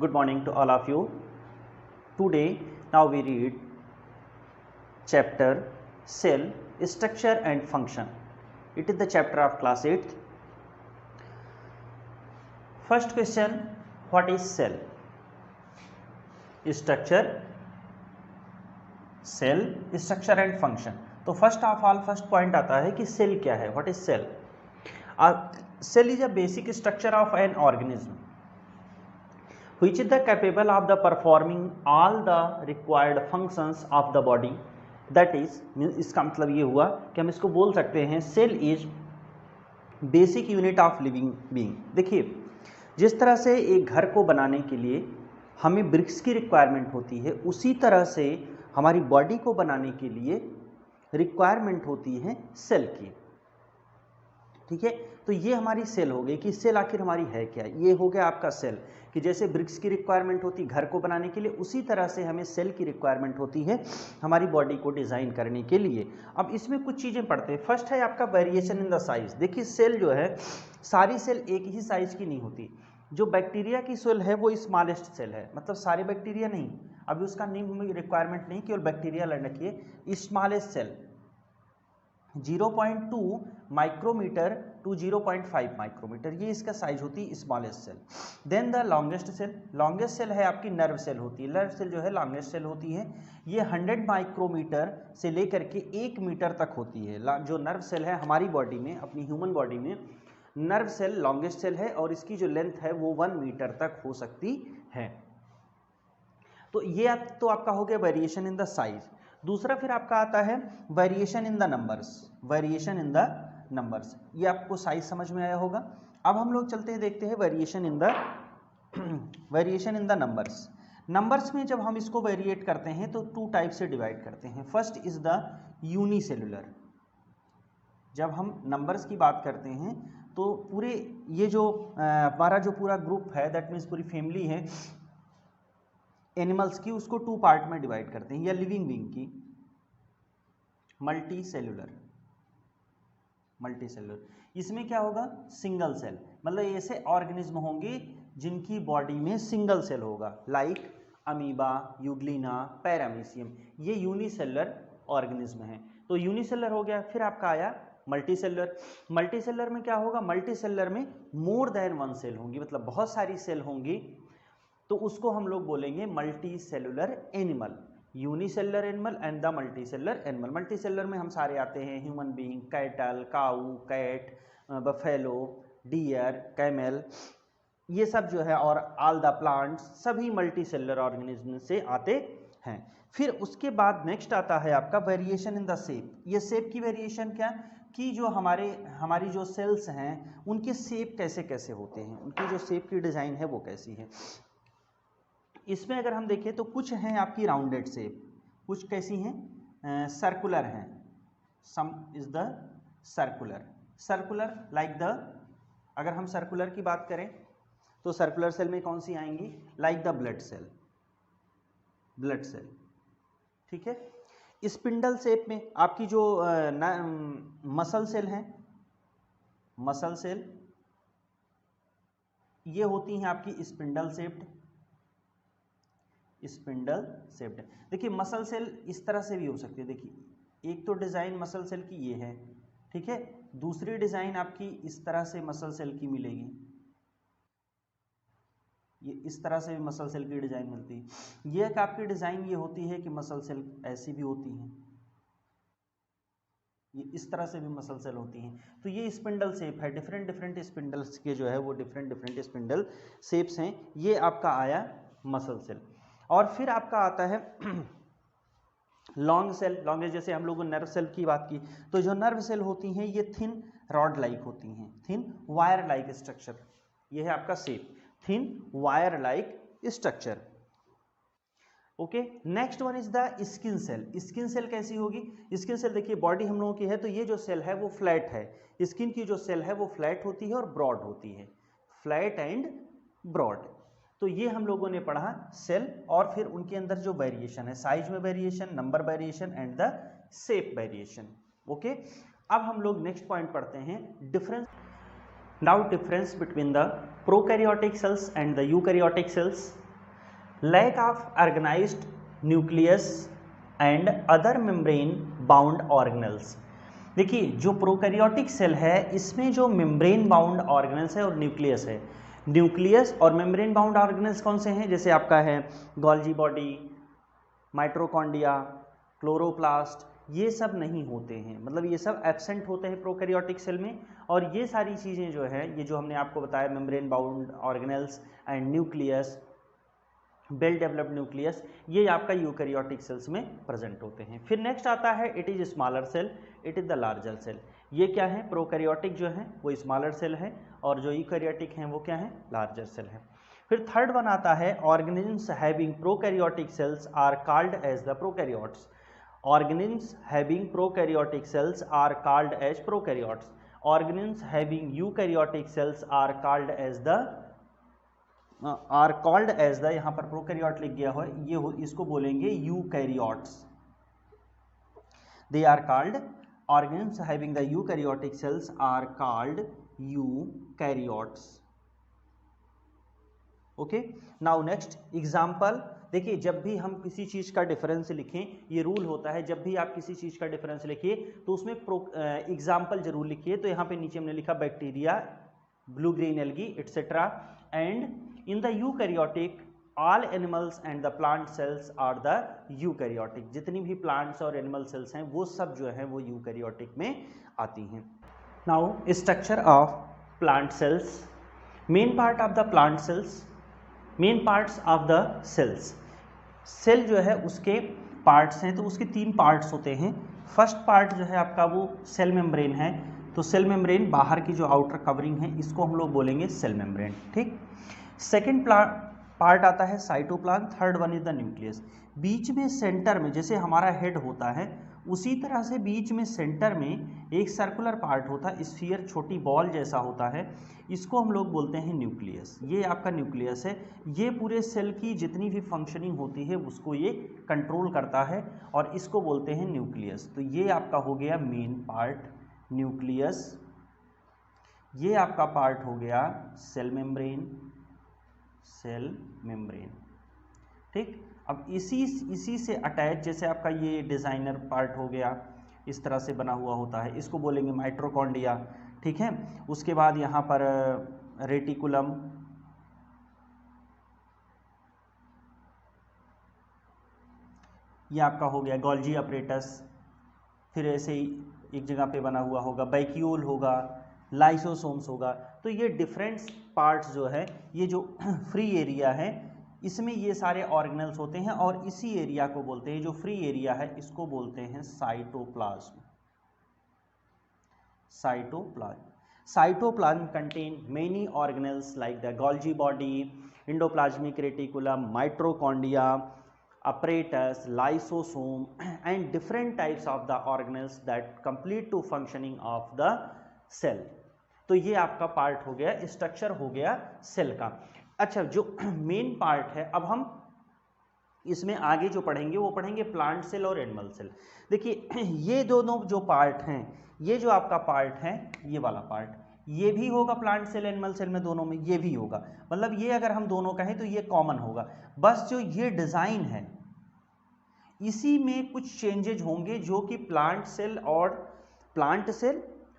Good morning to all of you. Today, now we read chapter Cell Structure and Function. It is the chapter of class 8th. First question, what is cell? Structure, cell, structure and function. तो first of all first point आता है कि cell क्या है. What is cell? Cell is a basic structure of an organism which is the capable of the performing all the required functions of the body. That is, इसका मतलब ये हुआ कि हम इसको बोल सकते हैं cell is basic unit of living being. देखिए, जिस तरह से एक घर को बनाने के लिए हमें ब्रिक्स की रिक्वायरमेंट होती है, उसी तरह से हमारी बॉडी को बनाने के लिए रिक्वायरमेंट होती है सेल की. ठीक है, तो ये हमारी सेल हो गई कि सेल आखिर हमारी है क्या. ये हो गया आपका सेल, कि जैसे ब्रिक्स की रिक्वायरमेंट होती है घर को बनाने के लिए, उसी तरह से हमें सेल की रिक्वायरमेंट होती है हमारी बॉडी को डिज़ाइन करने के लिए. अब इसमें कुछ चीज़ें पढ़ते हैं. फर्स्ट है आपका वेरिएशन इन द साइज. देखिए, सेल जो है, सारी सेल एक ही साइज की नहीं होती. जो बैक्टीरिया की सेल है वो स्मॉलेस्ट सेल है, मतलब सारे बैक्टीरिया नहीं. अभी उसका नेम रिक्वायरमेंट नहीं, केवल बैक्टीरिया लर्न रखिए. Smallest cell 0.2 micrometre to 0.5 micrometre, ये इसका साइज होती है smallest cell. Then the longest cell. Longest cell है आपकी नर्व सेल होती है. नर्व सेल जो है लॉन्गेस्ट सेल होती है. ये 100 माइक्रोमीटर से लेकर के 1 मीटर तक होती है. जो नर्व सेल है हमारी बॉडी में, अपनी ह्यूमन बॉडी में, नर्व सेल लॉन्गेस्ट सेल है और इसकी जो लेंथ है वो 1 मीटर तक हो सकती है. तो ये तो आपका हो गया वेरिएशन इन द साइज. दूसरा फिर आपका आता है variation in the numbers. Variation in the numbers, ये आपको साइज समझ में आया होगा. अब हम लोग चलते हैं, देखते हैं variation in the numbers. Numbers में जब हम इसको वेरिएट करते हैं तो 2 टाइप से डिवाइड करते हैं. First is the unicellular. जब हम नंबर्स की बात करते हैं तो पूरे ये जो हमारा जो पूरा ग्रुप है, दैट मीन्स पूरी फैमिली है एनिमल्स की, उसको 2 पार्ट में डिवाइड करते हैं. या लिविंग बीइंग की मल्टी सेलुलर. इसमें क्या होगा? Single cell. मतलब ऐसे ऑर्गेनिज्म होंगे जिनकी बॉडी में सिंगल सेल होगा, लाइक अमीबा, यूग्लिना, पैरामीशियम. ये यूनिसेलुलर ऑर्गेनिज्म है. तो यूनिसेलुलर हो गया. फिर आपका आया मल्टीसेलुलर. मल्टीसेलुलर में क्या होगा? मल्टीसेलुलर में मोर देन 1 सेल होंगी, मतलब बहुत सारी सेल होंगी, तो उसको हम लोग बोलेंगे multi cellular animal. Unicellular animal and the multicellular animal. Multicellular में हम सारे आते हैं, ह्यूमन बीइंग, कैटल, काऊ, कैट, बफेलो, डियर, कैमल, ये सब जो है, और ऑल द प्लांट्स, सभी मल्टीसेलुलर ऑर्गेनिज्म से आते हैं. फिर उसके बाद नेक्स्ट आता है आपका वेरिएशन इन द शेप. ये शेप की वेरिएशन क्या कि जो हमारी जो सेल्स हैं उनके शेप कैसे कैसे होते हैं, उनकी जो शेप की डिज़ाइन है वो कैसी है. इसमें अगर हम देखें तो कुछ हैं आपकी राउंडेड शेप, कुछ कैसी हैं? सर्कुलर हैं. सम is the circular like the, अगर हम सर्कुलर की बात करें तो सर्कुलर सेल में कौन सी आएंगी? Like the blood cell. ठीक है. स्पिंडल शेप में आपकी जो मसल सेल हैं, मसल सेल ये होती हैं आपकी स्पिंडल शेप्ड. देखिए, मसल सेल इस तरह से भी हो सकती है. देखिए, एक तो डिज़ाइन मसल सेल की ये है, ठीक है. दूसरी डिज़ाइन आपकी इस तरह से मसल सेल की मिलेगी. ये इस तरह से भी मसल सेल की डिज़ाइन मिलती है. ये एक आपकी डिज़ाइन ये होती है कि मसल सेल ऐसी भी होती हैं, ये इस तरह से भी मसल सेल होती हैं. तो ये स्पिंडल शेप है. डिफरेंट स्पिंडल्स के जो है वो डिफरेंट स्पिंडल शेप्स हैं. ये आपका आया मसल सेल. और फिर आपका आता है लॉन्ग सेल. लॉन्गेस्ट, जैसे हम लोगों ने नर्व सेल की बात की, तो जो नर्व सेल होती हैं ये थिन रॉड लाइक होती हैं, थिन वायर लाइक स्ट्रक्चर. ये है आपका shape, thin wire like structure. Okay. Next one is the skin cell. Skin cell कैसी होगी? स्किन सेल देखिए, बॉडी हम लोगों की है तो ये जो सेल है वो फ्लैट है. स्किन की जो सेल है वो फ्लैट होती है और ब्रॉड होती है, फ्लैट एंड ब्रॉड. तो ये हम लोगों ने पढ़ा सेल, और फिर उनके अंदर जो वेरिएशन है, साइज में variation, number variation and the shape variation. Okay. अब हम लोग नेक्स्ट पॉइंट पढ़ते हैं, difference. Now difference between the prokaryotic cells and the eukaryotic cells. Lack of organised nucleus and other membrane bound organelles. देखिए जो prokaryotic cell है इसमें जो मेम्ब्रेन बाउंड ऑर्गेनल्स है और न्यूक्लियस है, न्यूक्लियस और मेम्ब्रेन बाउंड ऑर्गेनल्स कौन से हैं, जैसे आपका है गोल्जी बॉडी, माइटोकॉन्ड्रिया, क्लोरोप्लास्ट, ये सब नहीं होते हैं, मतलब ये सब एब्सेंट होते हैं प्रोकैरियोटिक सेल में। और ये सारी चीज़ें जो है, ये जो हमने आपको बताया membrane bound organelles and nucleus, well developed nucleus, ये आपका यूकैरियोटिक सेल्स में प्रेजेंट होते हैं। फिर नेक्स्ट आता है it is smaller cell, it is the larger cell. ये क्या है, प्रोकैरियोटिक जो है वो स्मॉलर सेल है और जो यूकैरियोटिक हैं वो क्या है, लार्जर सेल है। फिर थर्ड वन आता है organisms having prokaryotic cells are called as the prokaryotes. Organisms having prokaryotic cells are called as prokaryotes. Organisms having eukaryotic cells are called as the यहाँ पर प्रोकैरियोट लिख गया है, ये इसको बोलेंगे eukaryotes. They are called, organisms having the eukaryotic cells are called eukaryotes. Okay, now next example. देखिए जब भी हम किसी चीज का डिफरेंस लिखें, ये रूल होता है, जब भी आप किसी चीज का डिफरेंस लिखिए तो उसमें एग्जांपल जरूर लिखिए। तो यहाँ पे नीचे हमने लिखा bacteria, blue green algae etcetera. And in the eukaryotic all animals and the plant cells are the eukaryotic। जितनी भी plants और animal cells हैं वो सब जो है वो eukaryotic में आती हैं। now structure of plant cells, main part of the plant cells, main parts of the cells। Cell जो है उसके पार्ट्स हैं, तो उसके तीन पार्ट्स होते हैं। फर्स्ट पार्ट जो है आपका वो सेल मेम्ब्रेन है, तो सेल मेम्ब्रेन बाहर की जो आउटर कवरिंग है इसको हम लोग बोलेंगे सेल मेम्ब्रेन, ठीक। सेकेंड पार्ट आता है cytoplasm, third one is the nucleus. बीच में सेंटर में जैसे हमारा हेड होता है उसी तरह से बीच में सेंटर में एक सर्कुलर पार्ट होता है, स्फीयर, छोटी बॉल जैसा होता है, इसको हम लोग बोलते हैं न्यूक्लियस। ये आपका न्यूक्लियस है, ये पूरे सेल की जितनी भी फंक्शनिंग होती है उसको ये कंट्रोल करता है और इसको बोलते हैं न्यूक्लियस। तो ये आपका हो गया मेन पार्ट न्यूक्लियस, ये आपका पार्ट हो गया सेल मेम्ब्रेन, सेल मेम्ब्रेन, ठीक। अब इसी से अटैच, जैसे आपका ये डिजाइनर पार्ट हो गया, इस तरह से बना हुआ होता है, इसको बोलेंगे माइटोकॉन्ड्रिया, ठीक है। उसके बाद यहाँ पर रेटिकुलम, ये आपका हो गया गोल्जी अपरेटस, फिर ऐसे ही एक जगह पे बना हुआ होगा वैक्यूल होगा, लाइसोसोम्स होगा। तो ये डिफरेंट पार्ट्स जो है, ये जो फ्री एरिया है इसमें ये सारे ऑर्गेनल्स होते हैं और इसी एरिया को बोलते हैं, जो फ्री एरिया है इसको बोलते हैं cytoplasm. Cytoplasm contain many organelles like the Golgi body, endoplasmic reticulum, mitochondria, apparatus, lysosome and different types of the organelles that complete to functioning of the cell। तो ये आपका पार्ट हो गया, स्ट्रक्चर हो गया सेल का। अच्छा, जो मेन पार्ट है, अब हम इसमें आगे जो पढ़ेंगे वो पढ़ेंगे प्लांट सेल और एनिमल सेल। देखिए ये दोनों जो पार्ट हैं, ये जो आपका पार्ट है, ये वाला पार्ट, ये भी होगा प्लांट सेल एनिमल सेल में, दोनों में ये भी होगा। मतलब ये अगर हम दोनों कहें तो ये कॉमन होगा, बस जो ये डिजाइन है इसी में कुछ चेंजेज होंगे जो कि प्लांट सेल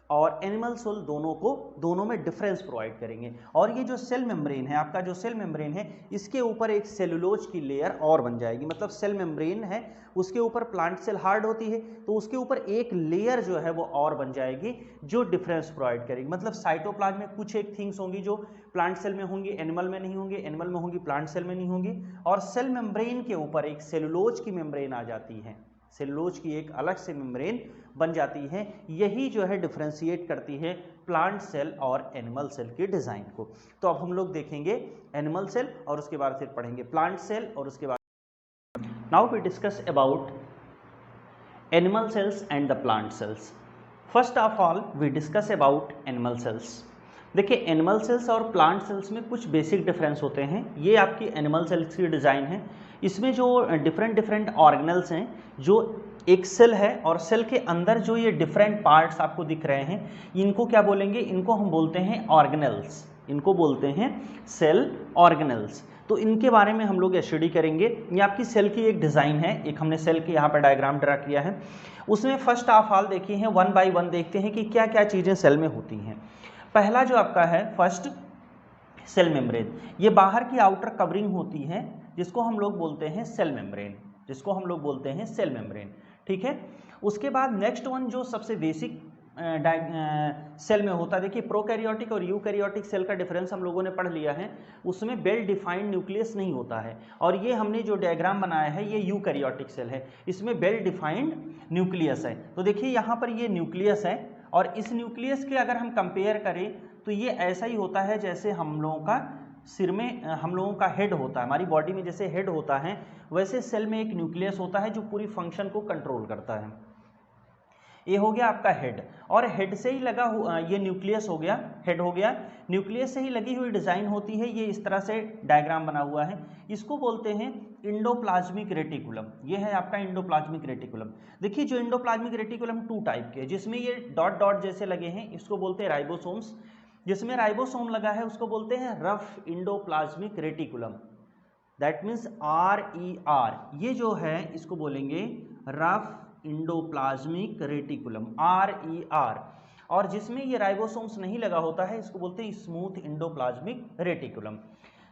और एनिमल सेल दोनों में डिफरेंस प्रोवाइड करेंगे। और ये जो सेल मेम्ब्रेन है, आपका जो सेल मेम्ब्रेन है, इसके ऊपर एक सेलुलोज की लेयर और बन जाएगी। मतलब सेल मेम्ब्रेन है, उसके ऊपर प्लांट सेल हार्ड होती है तो उसके ऊपर एक लेयर जो है वो और बन जाएगी जो डिफरेंस प्रोवाइड करेगी। मतलब साइटोप्लाज्म में कुछ एक थिंग्स होंगी जो प्लांट सेल में होंगी, एनिमल में नहीं होंगी, एनिमल में होंगी, प्लांट सेल में नहीं होंगी। और सेल मेम्ब्रेन के ऊपर एक सेलुलोज की मेम्ब्रेन आ जाती है, सेलुलोज की एक अलग से मेम्ब्रेन बन जाती है। यही जो है डिफरेंशिएट करती है प्लांट सेल और एनिमल सेल के डिजाइन को। तो अब हम लोग देखेंगे एनिमल सेल और उसके बाद फिर पढ़ेंगे प्लांट सेल और उसके बाद now we discuss about animal cells and the plant cells. First of all we discuss about animal cells. देखिए एनिमल सेल्स और प्लांट सेल्स में कुछ बेसिक डिफरेंस होते हैं। ये आपकी एनिमल सेल्स की डिज़ाइन है, इसमें जो डिफरेंट ऑर्गेनल्स हैं, जो एक सेल है और सेल के अंदर जो ये डिफरेंट पार्ट्स आपको दिख रहे हैं, इनको क्या बोलेंगे, इनको हम बोलते हैं ऑर्गेनल्स, इनको बोलते हैं सेल ऑर्गेनल्स। तो इनके बारे में हम लोग स्टडी करेंगे। ये आपकी सेल की एक डिज़ाइन है, एक हमने सेल की यहाँ पर डायग्राम ड्रा किया है। उसमें फर्स्ट ऑफ ऑल देखिए हैं, वन बाय वन देखते हैं कि क्या क्या चीज़ें सेल में होती हैं। पहला जो आपका है फर्स्ट सेल मेम्ब्रेन, ये बाहर की आउटर कवरिंग होती है जिसको हम लोग बोलते हैं सेल मेम्ब्रेन, जिसको हम लोग बोलते हैं सेल मेम्ब्रेन, ठीक है। उसके बाद नेक्स्ट वन जो सबसे बेसिक सेल में होता है, देखिए प्रोकैरियोटिक और यूकैरियोटिक सेल का डिफरेंस हम लोगों ने पढ़ लिया है। उसमें वेल डिफाइंड न्यूक्लियस नहीं होता है, और ये हमने जो डायग्राम बनाया है ये यूकैरियोटिक सेल है, इसमें वेल डिफाइंड न्यूक्लियस है। तो देखिए यहाँ पर ये न्यूक्लियस है, और इस न्यूक्लियस के अगर हम कंपेयर करें तो ये ऐसा ही होता है जैसे हम लोगों का सिर में हम लोगों का हेड होता है, हमारी बॉडी में जैसे हेड होता है वैसे सेल में एक न्यूक्लियस होता है जो पूरी फंक्शन को कंट्रोल करता है। ये हो गया आपका हेड, और हेड से ही लगा हुआ ये न्यूक्लियस हो गया, हेड हो गया, न्यूक्लियस से ही लगी हुई डिजाइन होती है। ये इस तरह से डायग्राम बना हुआ है, इसको बोलते हैं इंडोप्लाज्मिक रेटिकुलम। ये है आपका इंडोप्लाज्मिक रेटिकुलम। देखिए जो इंडोप्लाज्मिक रेटिकुलम टू टाइप के, जिसमें ये डॉट डॉट जैसे लगे हैं इसको बोलते हैं राइबोसोम्स, जिसमें राइबोसोम लगा है उसको बोलते हैं rough endoplasmic reticulum, that means RER। ये जो है इसको बोलेंगे रफ इंडोप्लाज्मिक रेटिकुलम, RER। और जिसमें ये राइबोसोम्स नहीं लगा होता है इसको बोलते हैं स्मूथ इंडोप्लाज्मिक रेटिकुलम।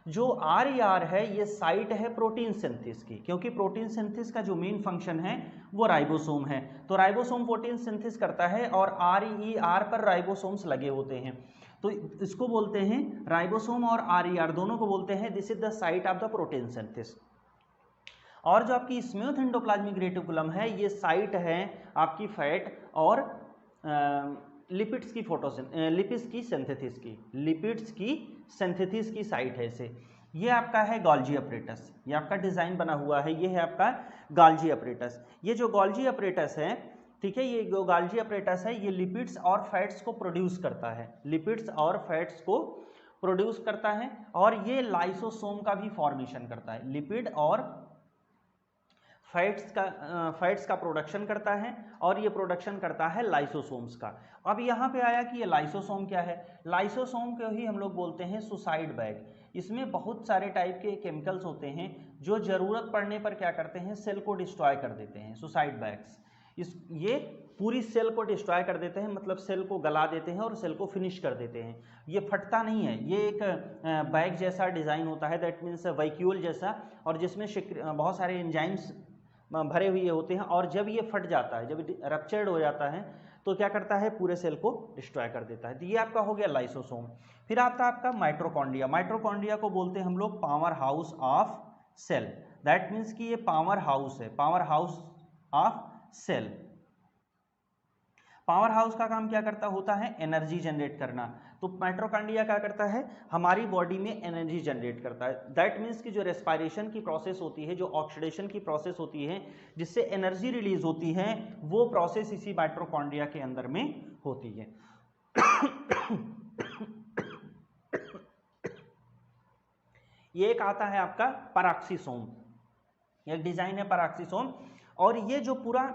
जो RER है ये साइट है प्रोटीन सिंथेसिस की, क्योंकि प्रोटीन सिंथेसिस का जो मेन फंक्शन है वो राइबोसोम है, तो राइबोसोम प्रोटीन सिंथेसिस करता है और RER पर राइबोसोम्स लगे होते हैं, तो इसको बोलते हैं राइबोसोम और RER दोनों को बोलते हैं this is the site of the protein synthesis. और जो आपकी स्मूथ इंडोप्लाज्मिक रेटिकुलम है ये साइट है आपकी फैट और लिपिड्स की लिपिड्स की सिंथेसिस की, लिपिड्स की सिंथेसिस की साइट है इसे। ये आपका है गोल्गी अपरेटस, ये आपका डिजाइन बना हुआ है, ये है आपका गोल्गी अपरेटस। ये जो गोल्गी अपरेटस है, ठीक है, ये जो गोल्गी अपरेटस है ये लिपिड्स और फैट्स को प्रोड्यूस करता है, लिपिड्स और फैट्स को प्रोड्यूस करता है, और ये लाइसोसोम का भी फॉर्मेशन करता है, लिपिड और फैट्स का प्रोडक्शन करता है, और ये प्रोडक्शन करता है लाइसोसोम्स का। अब यहाँ पे आया कि ये लाइसोसोम क्या है, लाइसोसोम को ही हम लोग बोलते हैं सुसाइड बैग। इसमें बहुत सारे टाइप के केमिकल्स होते हैं जो जरूरत पड़ने पर क्या करते हैं, सेल को डिस्ट्रॉय कर देते हैं, सुसाइड बैग्स। ये पूरी सेल को डिस्ट्रॉय कर देते हैं, मतलब सेल को गला देते हैं और सेल को फिनिश कर देते हैं। ये फटता नहीं है, ये एक बैग जैसा डिज़ाइन होता है, दैट मीन्स वैक्यूल जैसा, और जिसमें बहुत सारे एंजाइम्स भरे हुए होते हैं, और जब ये फट जाता है, जब रप्चर्ड हो जाता है तो क्या करता है, पूरे सेल को डिस्ट्रॉय कर देता है। तो ये आपका हो गया लाइसोसोम। फिर आता है आपका माइटोकॉन्ड्रिया। माइटोकॉन्ड्रिया को बोलते हैं हम लोग powerhouse of cell, that means कि ये पावर हाउस है, powerhouse of cell. Powerhouse का काम क्या करता होता है, एनर्जी जनरेट करना। तो माइटोकॉन्ड्रिया क्या करता है, हमारी बॉडी में एनर्जी जनरेट करता है, दैट मीन्स कि जो रेस्पिरेशन की प्रोसेस होती है, जो ऑक्सीडेशन की प्रोसेस होती है, जिससे एनर्जी रिलीज होती है, वो प्रोसेस इसी माइटोकॉन्ड्रिया के अंदर में होती है। ये एक आता है आपका पैराक्सीसोम, एक डिजाइन है पैराक्सीसोम, और ये जो पूरा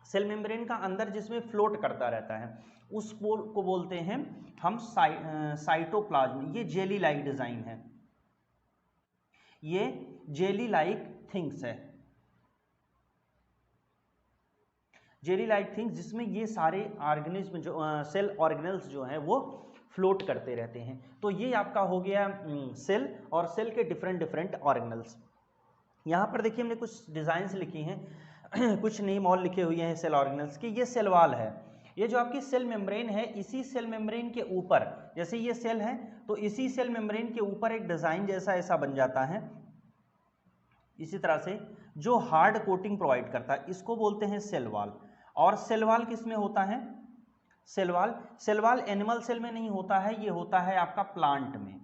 सेल मेम्ब्रेन का अंदर जिसमें फ्लोट करता रहता है उस को बोलते हैं हम साइटोप्लाज्म। ये जेली लाइक डिजाइन है, ये जेली लाइक थिंग्स है, जेली लाइक थिंग्स, जिसमें ये सारे ऑर्गेनिज्म जो सेल ऑर्गेनल्स जो हैं वो फ्लोट करते रहते हैं। तो ये आपका हो गया सेल, और सेल के डिफरेंट ऑर्गेनल्स। यहाँ पर देखिए हमने कुछ डिजाइंस लिखी हैं, कुछ नेम और लिखे हुए हैं सेल ऑर्गेनल्स की। ये सेल वॉल है, ये जो आपकी सेल मेम्ब्रेन है, इसी सेल मेम्ब्रेन के ऊपर, जैसे ये सेल है तो इसी सेल मेम्ब्रेन के ऊपर एक डिजाइन जैसा ऐसा बन जाता है, इसी तरह से, जो हार्ड कोटिंग प्रोवाइड करता है, इसको बोलते हैं सेल वॉल। और सेल वॉल किस में होता है, सेल वॉल एनिमल सेल में नहीं होता है, ये होता है आपका प्लांट में,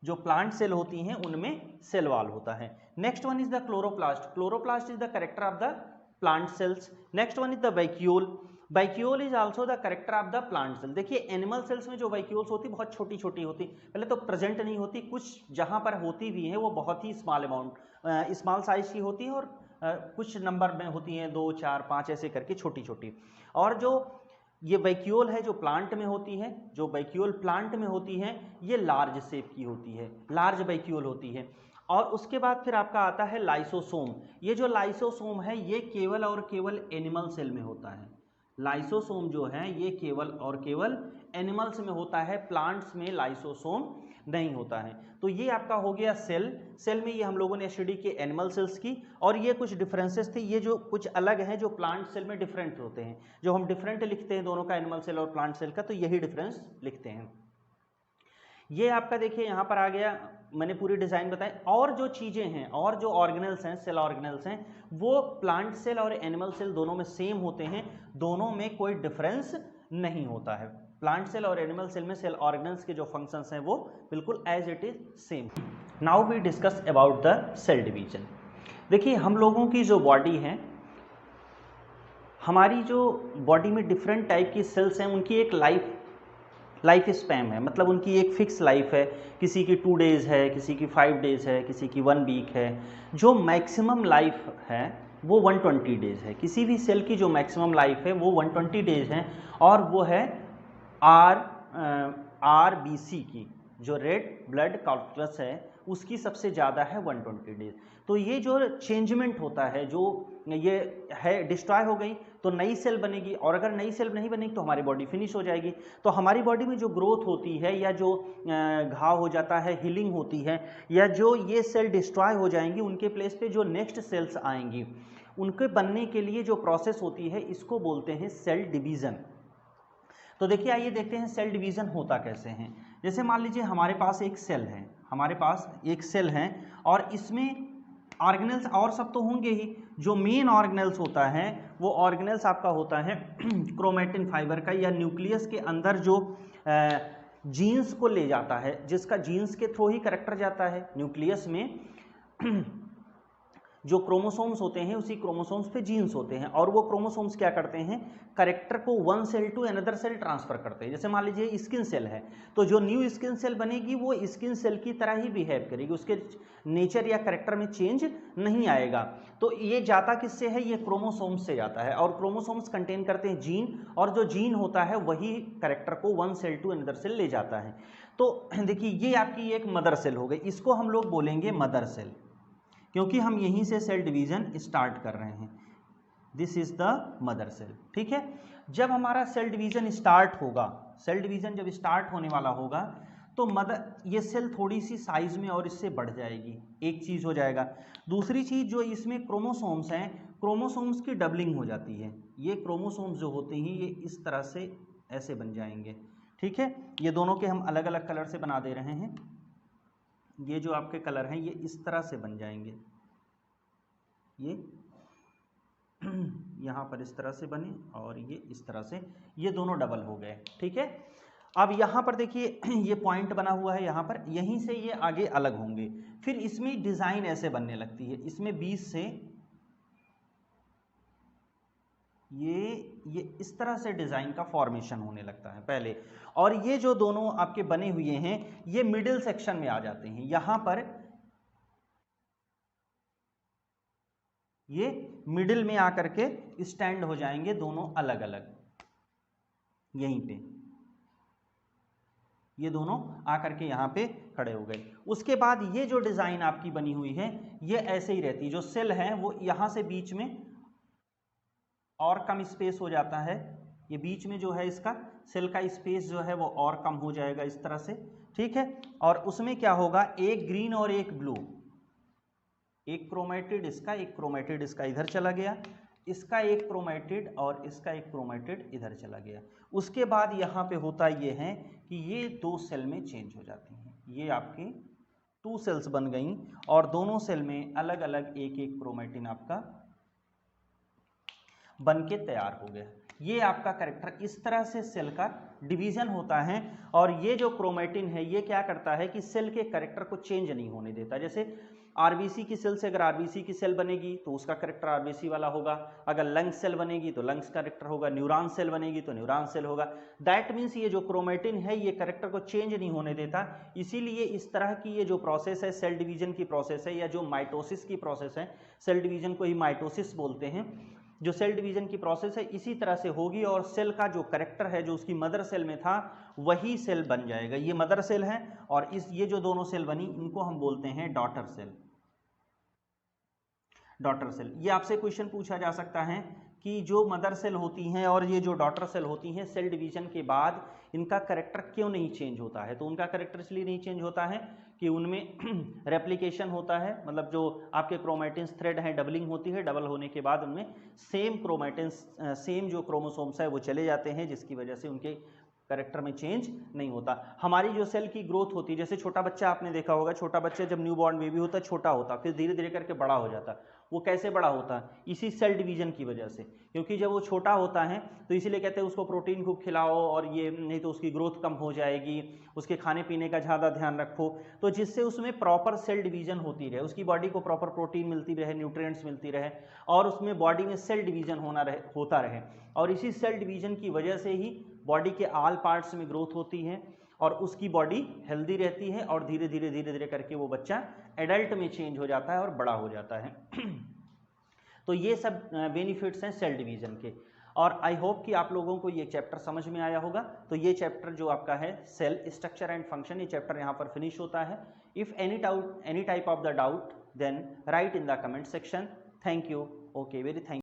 जो प्लांट सेल होती हैं उनमें सेल वॉल होता है। Next one is the chloroplast. Chloroplast is the character of the plant cells. Next one is the vacuole. Vacuole is also the character of the plant cell. देखिए animal cells में जो vacuoles होती बहुत छोटी छोटी होती, पहले तो प्रेजेंट नहीं होती, कुछ जहां पर होती भी है वो बहुत ही स्मॉल स्मॉल साइज की होती है, और कुछ नंबर में होती हैं 2, 4, 5 ऐसे करके छोटी छोटी। और जो ये वैक्यूल है जो प्लांट में होती है, जो वैक्यूल प्लांट में होती है ये लार्ज शेप की होती है, लार्ज वैक्यूल होती है। और उसके बाद फिर आपका आता है लाइसोसोम। ये जो लाइसोसोम है ये केवल और केवल एनिमल सेल में होता है। लाइसोसोम जो है ये केवल और केवल एनिमल्स में होता है, प्लांट्स में लाइसोसोम नहीं होता है। तो ये आपका हो गया सेल। सेल में ये हम लोगों ने स्टडी की एनिमल सेल्स की, और ये कुछ डिफरेंसेस थे, ये जो कुछ अलग हैं जो प्लांट सेल में डिफरेंट होते हैं, जो हम डिफरेंट लिखते हैं दोनों का, एनिमल सेल और प्लांट सेल का, तो यही डिफरेंस लिखते हैं। ये आपका देखिए यहाँ पर आ गया, मैंने पूरी डिजाइन बताई। और जो चीजें हैं और जो ऑर्गेनल्स हैं, सेल ऑर्गेनल्स हैं, वो प्लांट सेल और एनिमल सेल दोनों में सेम होते हैं, दोनों में कोई डिफरेंस नहीं होता है। प्लांट सेल और एनिमल सेल में सेल ऑर्गेनल्स के जो फंक्शंस हैं वो बिल्कुल as it is same. Now we discuss about the cell division. देखिए हम लोगों की जो बॉडी है, हमारी जो बॉडी में डिफरेंट टाइप की सेल्स हैं, उनकी एक लाइफ स्पैन है, मतलब उनकी एक फिक्स लाइफ है। किसी की 2 डेज है, किसी की 5 डेज है, किसी की 1 वीक है। जो मैक्सिमम लाइफ है वो 120 डेज है। किसी भी सेल की जो मैक्सिमम लाइफ है वो 120 डेज है, और वो है RBC की, जो रेड ब्लड कॉर्पस है, उसकी सबसे ज़्यादा है 120 डेज। तो ये जो चेंजमेंट होता है, जो ये है डिस्ट्रॉय हो गई तो नई सेल बनेगी, और अगर नई सेल नहीं बनेगी तो हमारी बॉडी फिनिश हो जाएगी। तो हमारी बॉडी में जो ग्रोथ होती है, या जो घाव हो जाता है, हीलिंग होती है, या जो ये सेल डिस्ट्रॉय हो जाएंगी, उनके प्लेस पे जो नेक्स्ट सेल्स आएंगी, उनके बनने के लिए जो प्रोसेस होती है, इसको बोलते हैं सेल डिवीज़न। तो देखिए आइए देखते हैं सेल डिवीज़न होता कैसे है। जैसे मान लीजिए हमारे पास एक सेल है, हमारे पास एक सेल है, और इसमें ऑर्गेनल्स और सब तो होंगे ही। जो मेन ऑर्गेनल्स होता है वो ऑर्गेनल्स आपका होता है क्रोमेटिन फाइबर का, या न्यूक्लियस के अंदर जो जीन्स को ले जाता है, जिसका जीन्स के थ्रू ही कैरेक्टर जाता है न्यूक्लियस में। जो क्रोमोसोम्स होते हैं, उसी क्रोमोसोम्स पे जीन्स होते हैं, और वो क्रोमोसोम्स क्या करते हैं, कैरेक्टर को one cell to another cell transfer करते हैं। जैसे मान लीजिए स्किन सेल है, तो जो न्यू स्किन सेल बनेगी वो स्किन सेल की तरह ही बिहेव करेगी, उसके नेचर या कैरेक्टर में चेंज नहीं आएगा। तो ये जाता किससे है, ये क्रोमोसोम्स से जाता है, और क्रोमोसोम्स कंटेन करते हैं जीन, और जो जीन होता है वही कैरेक्टर को one cell to another cell ले जाता है। तो देखिए ये आपकी एक मदर सेल हो गई, इसको हम लोग बोलेंगे मदर सेल, क्योंकि हम यहीं से सेल डिवीजन स्टार्ट कर रहे हैं। This is the mother cell, ठीक है। जब हमारा सेल डिवीजन स्टार्ट होगा, सेल डिवीजन जब स्टार्ट होने वाला होगा, तो ये सेल थोड़ी सी साइज में और इससे बढ़ जाएगी, एक चीज हो जाएगा। दूसरी चीज जो इसमें क्रोमोसोम्स हैं, क्रोमोसोम्स की डबलिंग हो जाती है। ये क्रोमोसोम्स जो होते हैं ये इस तरह से ऐसे बन जाएंगे, ठीक है। ये दोनों के हम अलग अलग कलर से बना दे रहे हैं। ये जो आपके कलर हैं ये इस तरह से बन जाएंगे, ये यहाँ पर इस तरह से बने, और ये इस तरह से, ये दोनों डबल हो गए, ठीक है। अब यहाँ पर देखिए ये पॉइंट बना हुआ है यहाँ पर, यहीं से ये आगे अलग होंगे। फिर इसमें डिजाइन ऐसे बनने लगती है, इसमें बीच से ये इस तरह से डिजाइन का फॉर्मेशन होने लगता है पहले, और ये जो दोनों आपके बने हुए हैं ये मिडिल सेक्शन में आ जाते हैं। यहां पर ये मिडिल में आकर के स्टैंड हो जाएंगे दोनों अलग अलग, यहीं पे ये दोनों आकर के यहाँ पे खड़े हो गए। उसके बाद ये जो डिजाइन आपकी बनी हुई है ये ऐसे ही रहती है। जो सेल है वो यहाँ से बीच में और कम स्पेस हो जाता है, ये बीच में जो है इसका सेल का स्पेस जो है वो और कम हो जाएगा इस तरह से, ठीक है। और उसमें क्या होगा, एक ग्रीन और एक ब्लू, एक क्रोमेटिड इसका, एक क्रोमेटिड इसका इधर चला गया, इसका एक क्रोमेटिड और इसका एक क्रोमेटिड इधर चला गया। उसके बाद यहाँ पे होता ये है कि ये दो सेल में चेंज हो जाती हैं, ये आपकी 2 सेल्स बन गई, और दोनों सेल में अलग अलग एक एक क्रोमेटिन आपका बन के तैयार हो गया। ये आपका कैरेक्टर, इस तरह से सेल का डिवीजन होता है। और ये जो क्रोमेटिन है ये क्या करता है कि सेल के कैरेक्टर को चेंज नहीं होने देता। जैसे आरबीसी की सेल से अगर आरबीसी की सेल बनेगी तो उसका कैरेक्टर आरबीसी वाला होगा, अगर लंग्स सेल बनेगी तो लंग्स का कैरेक्टर होगा, न्यूरॉन सेल बनेगी तो न्यूरॉन सेल होगा। दैट मीन्स ये जो क्रोमेटिन है ये कैरेक्टर को चेंज नहीं होने देता। इसीलिए इस तरह की ये जो प्रोसेस है सेल डिवीजन की प्रोसेस है, या जो माइटोसिस की प्रोसेस है, सेल डिवीजन को ही माइटोसिस बोलते हैं, जो सेल डिवीजन की प्रोसेस है इसी तरह से होगी और सेल का जो कैरेक्टर है जो उसकी मदर सेल में था वही सेल बन जाएगा। ये मदर सेल है और ये जो दोनों सेल बनी इनको हम बोलते हैं डॉटर सेल। डॉटर सेल, ये आपसे क्वेश्चन पूछा जा सकता है कि जो मदर सेल होती हैं और ये जो डॉटर सेल होती हैं सेल डिवीजन के बाद इनका कैरेक्टर क्यों नहीं चेंज होता है। तो उनका कैरेक्टर इसलिए नहीं चेंज होता है कि उनमें रेप्लिकेशन होता है, मतलब जो आपके क्रोमैटिन्स थ्रेड हैं डबलिंग होती है, डबल होने के बाद उनमें सेम क्रोमैटिन्स सेम जो क्रोमोसोम्स है वो चले जाते हैं, जिसकी वजह से उनके कैरेक्टर में चेंज नहीं होता। हमारी जो सेल की ग्रोथ होती है, जैसे छोटा बच्चा आपने देखा होगा, छोटा बच्चा जब न्यू बॉर्न बेबी होता है छोटा होता, फिर धीरे धीरे करके बड़ा हो जाता। वो कैसे बड़ा होता है? इसी सेल डिवीजन की वजह से, क्योंकि जब वो छोटा होता है तो इसीलिए कहते हैं उसको प्रोटीन खूब खिलाओ और ये नहीं तो उसकी ग्रोथ कम हो जाएगी, उसके खाने पीने का ज़्यादा ध्यान रखो, तो जिससे उसमें प्रॉपर सेल डिवीजन होती रहे, उसकी बॉडी को प्रॉपर प्रोटीन मिलती रहे, न्यूट्रिएंट्स मिलती रहे और उसमें बॉडी में सेल डिवीजन होता रहे। और इसी सेल डिवीजन की वजह से ही बॉडी के ऑल पार्ट्स में ग्रोथ होती है और उसकी बॉडी हेल्दी रहती है और धीरे धीरे करके वो बच्चा एडल्ट में चेंज हो जाता है और बड़ा हो जाता है। तो ये सब बेनिफिट्स हैं सेल डिवीजन के। और आई होप कि आप लोगों को ये चैप्टर समझ में आया होगा। तो ये चैप्टर जो आपका है सेल स्ट्रक्चर एंड फंक्शन, ये चैप्टर यहाँ पर फिनिश होता है। If any type of the doubt then write in the comment section. Thank you. Okay, very thank